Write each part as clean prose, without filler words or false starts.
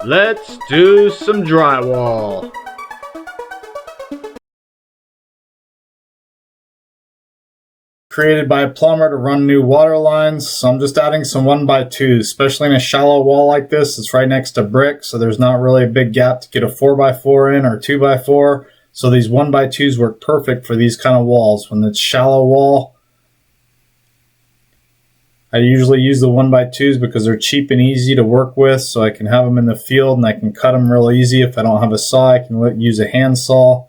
Let's do some drywall. Created by a plumber to run new water lines, so I'm just adding some 1x2s, especially in a shallow wall like this. It's right next to brick, so there's not really a big gap to get a 4x4 in or 2x4. So these 1x2s work perfect for these kind of walls. When it's shallow wall, I usually use the 1x2s because they're cheap and easy to work with, so I can have them in the field and I can cut them real easy. If I don't have a saw, I can use a hand saw.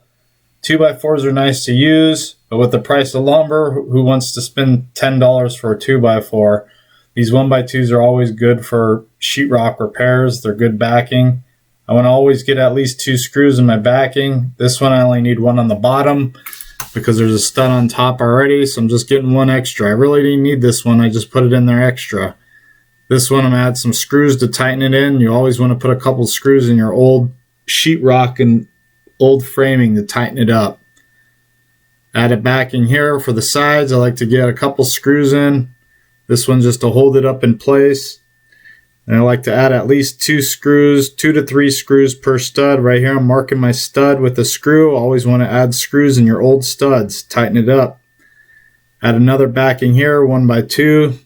2x4s are nice to use, but with the price of lumber, who wants to spend $10 for a 2x4? These 1x2s are always good for sheetrock repairs. They're good backing. I want to always get at least 2 screws in my backing. This one I only need 1 on the bottom because there's a stud on top already, so I'm just getting 1 extra. I really didn't need this one, I just put it in there extra. This one I'm going to add some screws to tighten it in. You always want to put a couple screws in your old sheetrock and old framing to tighten it up. Add it back in here for the sides. I like to get a couple screws in. This one just to hold it up in place. And I like to add at least 2 screws, 2 to 3 screws per stud. Right here I'm marking my stud with a screw. Always want to add screws in your old studs. Tighten it up. Add another backing here, 1x2.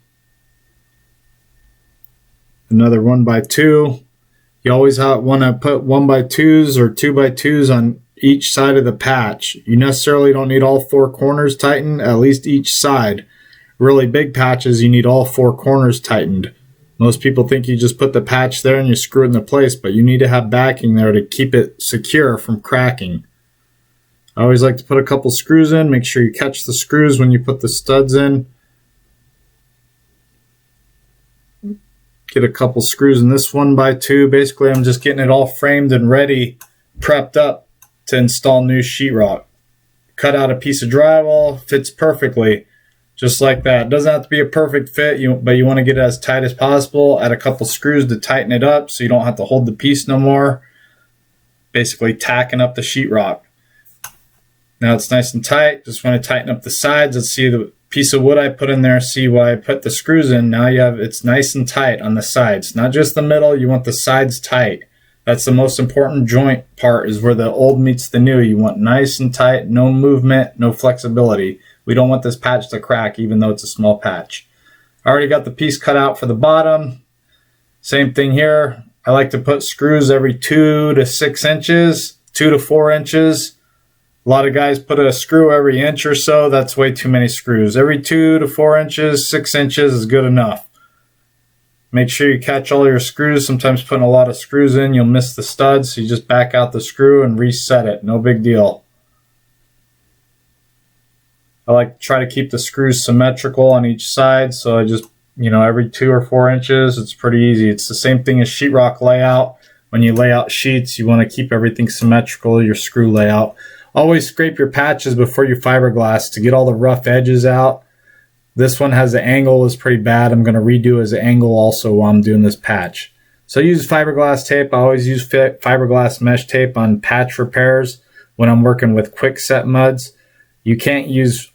Another 1x2. You always want to put 1x2s or 2x2s on each side of the patch. You necessarily don't need all 4 corners tightened, at least each side. Really big patches, you need all 4 corners tightened. Most people think you just put the patch there and you screw it into place, but you need to have backing there to keep it secure from cracking. I always like to put a couple screws in. Make sure you catch the screws when you put the studs in. Get a couple screws in this 1x2. Basically, I'm just getting it all framed and ready, prepped up to install new sheetrock. Cut out a piece of drywall, fits perfectly, just like that. It doesn't have to be a perfect fit, but you want to get it as tight as possible. Add a couple screws to tighten it up so you don't have to hold the piece no more. Basically tacking up the sheetrock. Now it's nice and tight. Just want to tighten up the sides. Let's see the piece of wood I put in there, see why I put the screws in. Now it's nice and tight on the sides, not just the middle. You want the sides tight. That's the most important joint part, is where the old meets the new. You want nice and tight, no movement, no flexibility. We don't want this patch to crack even though it's a small patch. I already got the piece cut out for the bottom. Same thing here. I like to put screws every 2 to 6 inches, 2 to 4 inches. A lot of guys put a screw every inch or so. That's way too many screws. Every 2 to 4 inches, 6 inches is good enough. Make sure you catch all your screws. Sometimes putting a lot of screws in, you'll miss the studs. So you just back out the screw and reset it. No big deal. I like to try to keep the screws symmetrical on each side. So I just, every 2 or 4 inches, it's pretty easy. It's the same thing as sheetrock layout. When you lay out sheets, you want to keep everything symmetrical, your screw layout. Always scrape your patches before you fiberglass to get all the rough edges out. This one has the angle is pretty bad. I'm going to redo his angle also while I'm doing this patch. So I use fiberglass tape. I always use fiberglass mesh tape on patch repairs when I'm working with quick set muds. You can use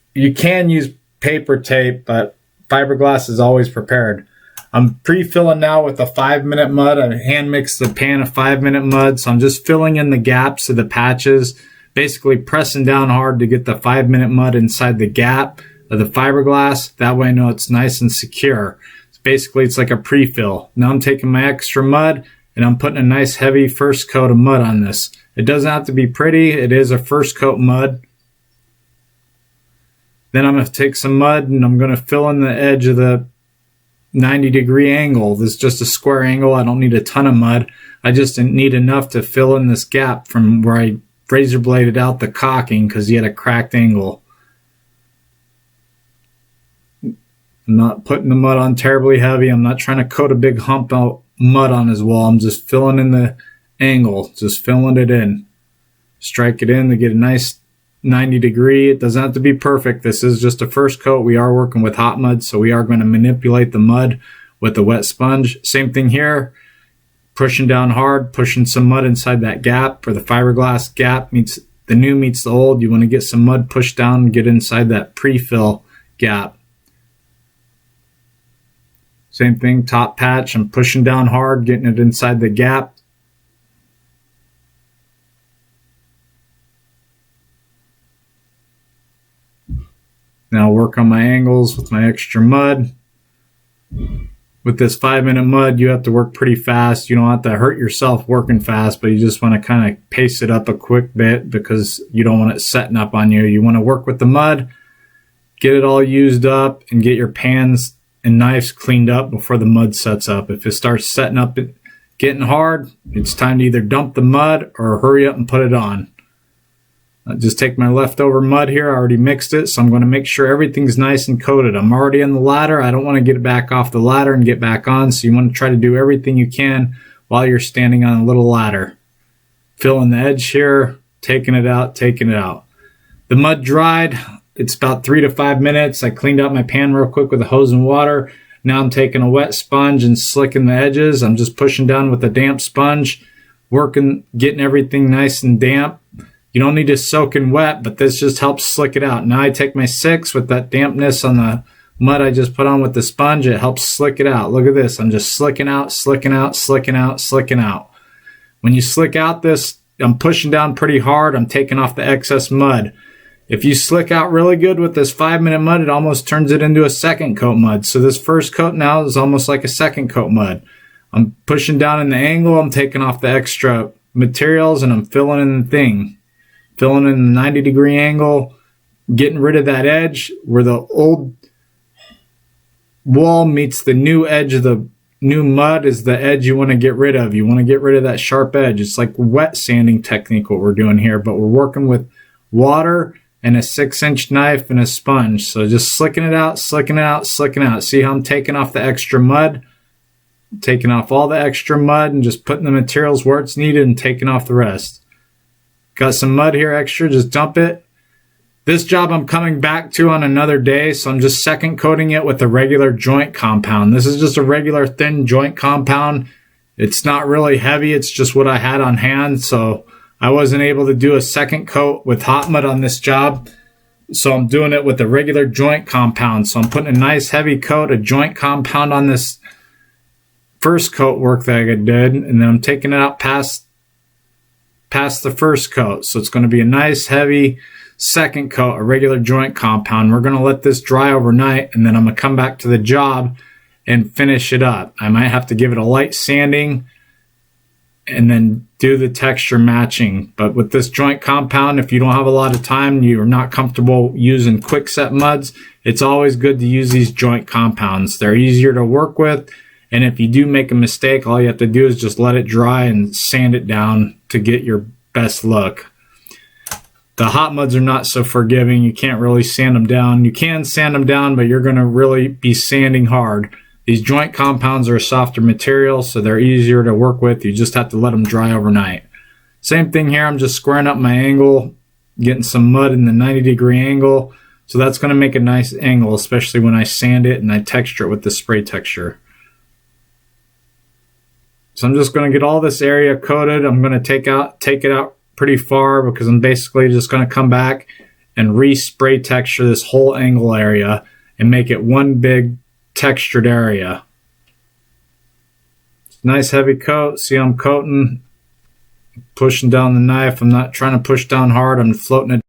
paper tape, but fiberglass is always prepared. I'm pre-filling now with a 5-minute mud. I hand mixed the pan of 5-minute mud, so I'm just filling in the gaps of the patches, basically pressing down hard to get the 5-minute mud inside the gap of the fiberglass. That way I know it's nice and secure. Basically, it's like a pre-fill. Now I'm taking my extra mud and I'm putting a nice heavy first coat of mud on this. It doesn't have to be pretty. It is a first coat mud. Then I'm going to take some mud and I'm going to fill in the edge of the 90-degree angle. This is just a square angle. I don't need a ton of mud. I just need enough to fill in this gap from where I razor bladed out the caulking because he had a cracked angle. I'm not putting the mud on terribly heavy. I'm not trying to coat a big hump of mud on his wall. I'm just filling in the angle, just filling it in. Strike it in to get a nice 90-degree. It doesn't have to be perfect. This is just a first coat. We are working with hot mud, so we are going to manipulate the mud with the wet sponge. Same thing here. Pushing down hard, pushing some mud inside that gap, where the fiberglass gap meets the new meets the old. You want to get some mud pushed down and get inside that pre-fill gap. Same thing, top patch, I'm pushing down hard, getting it inside the gap. Now I'll work on my angles with my extra mud. With this 5-minute mud, you have to work pretty fast. You don't have to hurt yourself working fast, but you just want to kind of pace it up a quick bit because you don't want it setting up on you. You want to work with the mud, get it all used up, and get your pans and knives cleaned up before the mud sets up. If it starts setting up, getting hard, it's time to either dump the mud or hurry up and put it on. I'll just take my leftover mud here. I already mixed it, so I'm going to make sure everything's nice and coated. I'm already on the ladder. I don't want to get it back off the ladder and get back on, so you want to try to do everything you can while you're standing on a little ladder. Filling the edge here, taking it out, taking it out. The mud dried. It's about 3 to 5 minutes. I cleaned out my pan real quick with a hose and water. Now I'm taking a wet sponge and slicking the edges. I'm just pushing down with a damp sponge, working, getting everything nice and damp. You don't need to soak in wet, but this just helps slick it out. Now I take my 6 with that dampness on the mud I just put on with the sponge. It helps slick it out. Look at this. I'm just slicking out, slicking out, slicking out, slicking out. When you slick out this, I'm pushing down pretty hard. I'm taking off the excess mud. If you slick out really good with this 5-minute mud, it almost turns it into a second coat mud. So this first coat now is almost like a second coat mud. I'm pushing down in the angle. I'm taking off the extra materials and I'm filling in the thing. Filling in the 90-degree angle, getting rid of that edge where the old wall meets the new edge of the new mud is the edge you want to get rid of. You want to get rid of that sharp edge. It's like wet sanding technique what we're doing here, but we're working with water and a 6-inch knife and a sponge. So just slicking it out, slicking it out, slicking it out. See how I'm taking off the extra mud? Taking off all the extra mud and just putting the materials where it's needed and taking off the rest. Got some mud here extra, just dump it. This job I'm coming back to on another day, so I'm just second coating it with a regular joint compound. This is just a regular thin joint compound. It's not really heavy, it's just what I had on hand, so I wasn't able to do a second coat with hot mud on this job. So I'm doing it with a regular joint compound. So I'm putting a nice heavy coat of joint compound on this first coat work that I did, and then I'm taking it out past the first coat. So it's going to be a nice heavy second coat, a regular joint compound. We're going to let this dry overnight, and then I'm going to come back to the job and finish it up. I might have to give it a light sanding and then do the texture matching. But with this joint compound, if you don't have a lot of time, you're not comfortable using quick set muds, it's always good to use these joint compounds. They're easier to work with. And if you do make a mistake, all you have to do is just let it dry and sand it down to get your best look. The hot muds are not so forgiving. You can't really sand them down. You can sand them down, but you're going to really be sanding hard. These joint compounds are a softer material, so they're easier to work with. You just have to let them dry overnight. Same thing here. I'm just squaring up my angle, getting some mud in the 90-degree angle. So that's going to make a nice angle, especially when I sand it and I texture it with the spray texture. So I'm just going to get all this area coated. I'm going to take it out pretty far because I'm basically just going to come back and re-spray texture this whole angle area and make it one big textured area. Nice heavy coat. See how I'm coating, pushing down the knife. I'm not trying to push down hard. I'm floating it